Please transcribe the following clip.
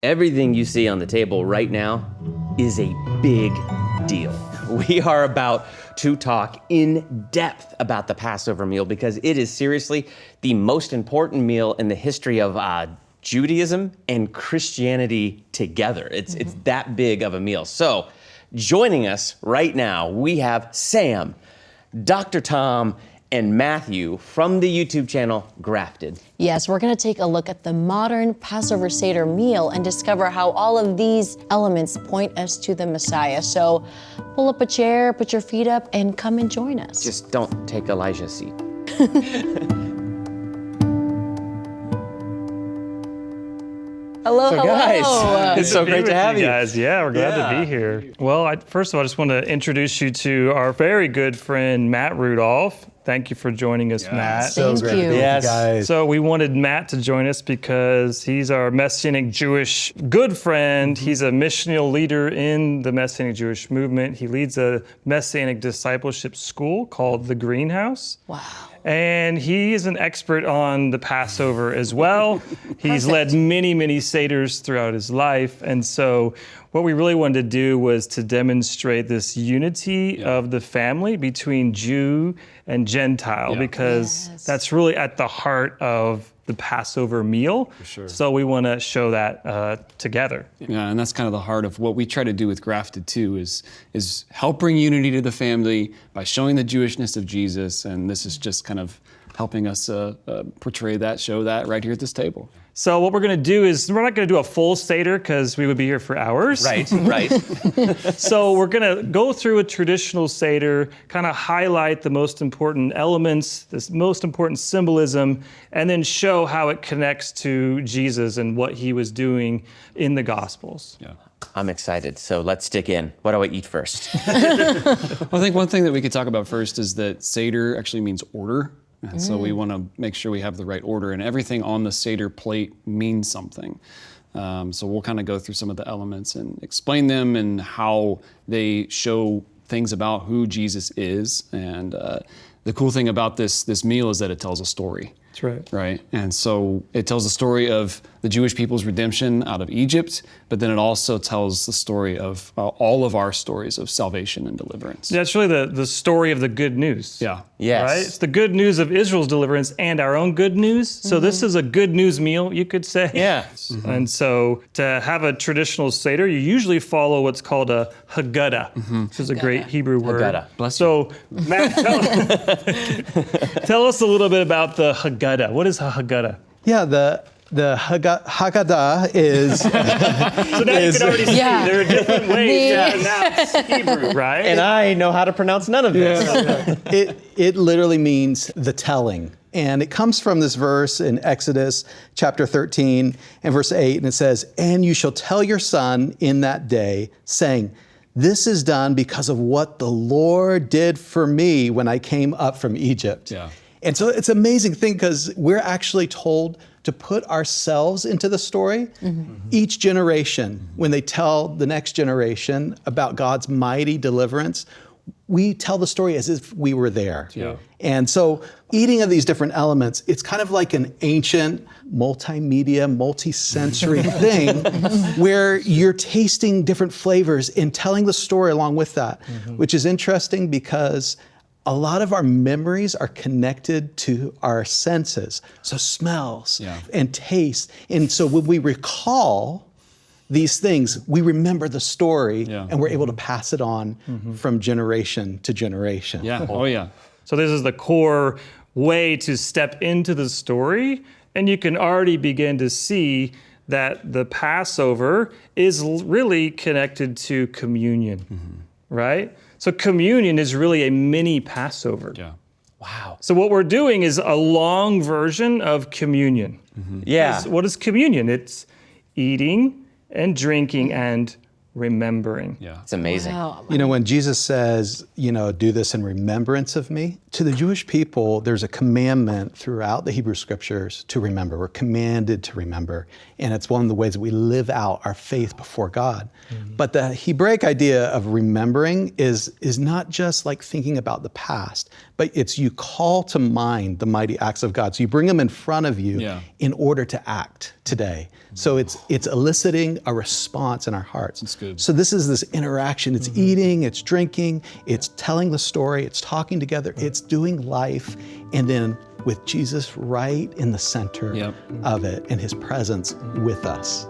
Everything you see on the table right now is a big deal. We are about to talk in depth about the Passover meal because it is seriously the most important meal in the history of Judaism and Christianity together. It's that big of a meal. So joining us right now, we have Sam, Dr. Tom, and Matthew from the YouTube channel Grafted. Yes, we're gonna take a look at the modern Passover Seder meal and discover how all of these elements point us to the Messiah. So pull up a chair, put your feet up, and come and join us. Just don't take Elijah's seat. Hello, So hello. guys, it's so great to have you. Guys. Yeah, we're glad to be here. Well, first of all, I just want to introduce you to our very good friend, Matt Rudolph. Thank you for joining us, Matt. So Thank you. Yes. Guys. So we wanted Matt to join us because he's our Messianic Jewish good friend. He's a missional leader in the Messianic Jewish movement. He leads a Messianic discipleship school called The Greenhouse. Wow. And he is an expert on the Passover as well. He's led many, many Seders throughout his life. And so what we really wanted to do was to demonstrate this unity of the family between Jew and Gentile, because that's really at the heart of the Passover meal. For sure. So we want to show that together. Yeah, and that's kind of the heart of what we try to do with Grafted too, is help bring unity to the family by showing the Jewishness of Jesus, and this is just kind of helping us portray that, show that right here at this table. So what we're going to do is, we're not going to do a full Seder because we would be here for hours. Right. So we're going to go through a traditional Seder, kind of highlight the most important elements, this most important symbolism, and then show how it connects to Jesus and what he was doing in the Gospels. Yeah. I'm excited, so let's stick in. What do I eat first? Well, I think one thing that we could talk about first is that Seder actually means order. And so we want to make sure we have the right order, and everything on the Seder plate means something. So we'll kind of go through some of the elements and explain them and how they show things about who Jesus is. And the cool thing about this meal is that it tells a story. That's right. Right? And so it tells the story of the Jewish people's redemption out of Egypt, but then it also tells the story of all of our stories of salvation and deliverance. Yeah, it's really the story of the good news. Yeah. Yes. Right? It's the good news of Israel's deliverance and our own good news. So this is a good news meal, you could say. Yeah. And so to have a traditional Seder, you usually follow what's called a Hagada, which is a great Hebrew word. Haggadah. Bless you. So, Matt, tell us a little bit about the Haggadah. What is a Haggadah? Yeah, the Hagada is So now you can already see there are different ways to pronounce Hebrew, right? And I know how to pronounce none of this. it literally means the telling. And it comes from this verse in Exodus chapter 13 and verse 8, and it says, "And you shall tell your son in that day, saying, this is done because of what the Lord did for me when I came up from Egypt." Yeah. And so it's an amazing thing because we're actually told to put ourselves into the story. Each generation, when they tell the next generation about God's mighty deliverance, we tell the story as if we were there. Yeah. And so eating of these different elements, it's kind of like an ancient multimedia, multi-sensory thing where you're tasting different flavors and telling the story along with that, which is interesting because a lot of our memories are connected to our senses. So smells and taste. And so when we recall these things, we remember the story and we're able to pass it on from generation to generation. Yeah. Oh, yeah. So this is the core way to step into the story, and you can already begin to see that the Passover is really connected to communion, right? So communion is really a mini Passover. Yeah. Wow. So what we're doing is a long version of communion. Yeah. What is communion? It's eating and drinking and remembering. Yeah. It's amazing. Wow. You know, when Jesus says, do this in remembrance of me, to the Jewish people, there's a commandment throughout the Hebrew scriptures to remember. We're commanded to remember. And it's one of the ways that we live out our faith before God. But the Hebraic idea of remembering is not just like thinking about the past, but it's you call to mind the mighty acts of God. So you bring them in front of you in order to act today. So it's eliciting a response in our hearts. That's good. So this is this interaction. It's eating, it's drinking, it's telling the story, it's talking together, it's doing life, and then with Jesus right in the center of it and his presence with us.